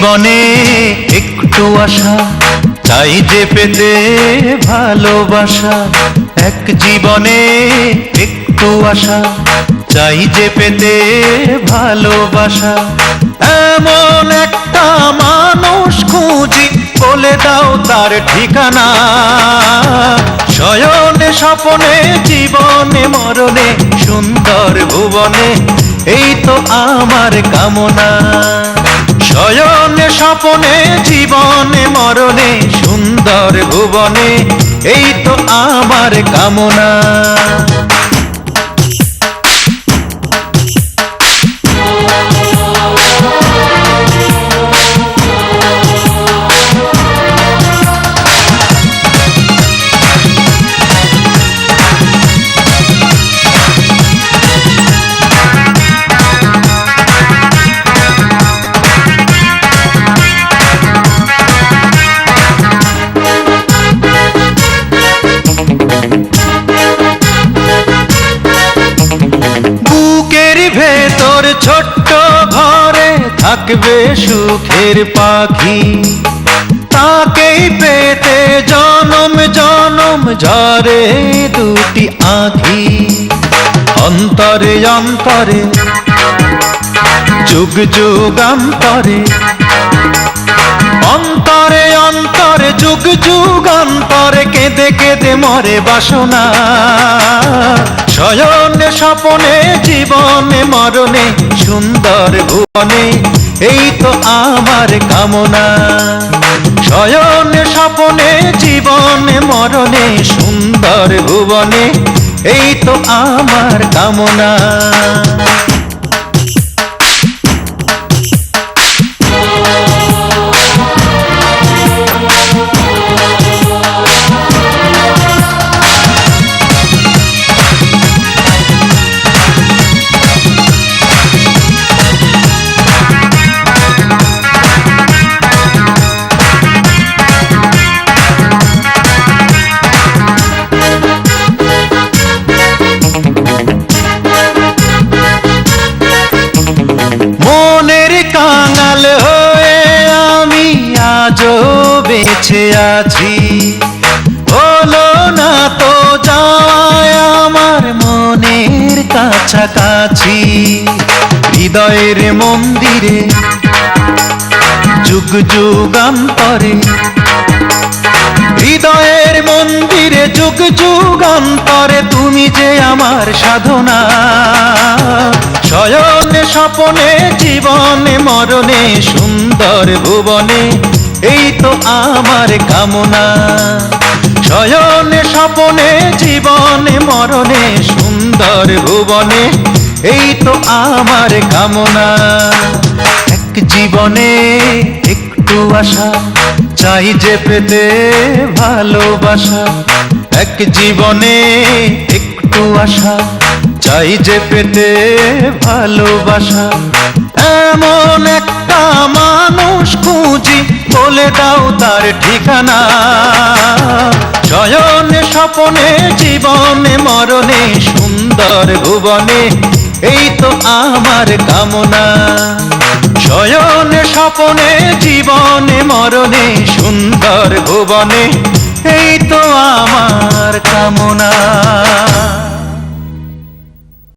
জীবনে একটু আশা চাই যে পেতে ভালোবাসা। এক জীবনে একটু আশা চাই যে পেতে ভালোবাসা। এমন একটা মানুষ খুঁজি, বলে দাও তার ঠিকানা। শয়নে স্বপনে জীবনে মরণে সুন্দর ভুবনে, এই তো আমার কামনা। শয়নে স্বপনে জীবনে মরণে সুন্দর ভুবনে, এই তো আমার কামনা। ভেতর ছোট্ট ঘরে থাকবে সুখের পাখি, তাকেই পেতে জনম জনম ঝরে দুটি আঁখি। অন্তরে অন্তরে যুগ যুগান্তরে, অন্তরে অন্তরে যুগ যুগান্তরে কেঁদে কেঁদে মরে বাসনা। শয়নে স্বপনে জীবনে মরণে সুন্দর ভুবনে, এই তো আমার কামনা। শয়নে স্বপনে জীবনে মরণে সুন্দর ভুবনে, এই তো আমার কামনা। মনের কাঙাল হয়ে আমি আজও বেঁচে আছি, হলো না তো যাওয়ায় আমার মনের কাছাকাছি। হৃদয়ের মন্দিরে যুগ যুগান্তরে, হৃদয়ের মন্দিরে যুগ যুগান্তরে তুমি যে আমার সাধনা। শয়নে স্বপনে জীবনে মরণে সুন্দর ভুবনে, এই তো আমার কামনা। শয়নে স্বপনে জীবনে মরণে সুন্দর ভুবনে, এই তো আমার কামনা। এক জীবনে একটু আশা চাই যে পেতে ভালোবাসা। এক জীবনে একটু আশা চাই যে পেতে ভালোবাসা। এমন একটা মানুষ খুঁজি, বলে দাও তার ঠিকানা। শয়নে স্বপনে জীবনে মরণে সুন্দর ভুবনে, এই তো আমার কামনা। শয়নে স্বপনে জীবনে মরণে সুন্দর ভুবনে, এই তো আমার কামনা।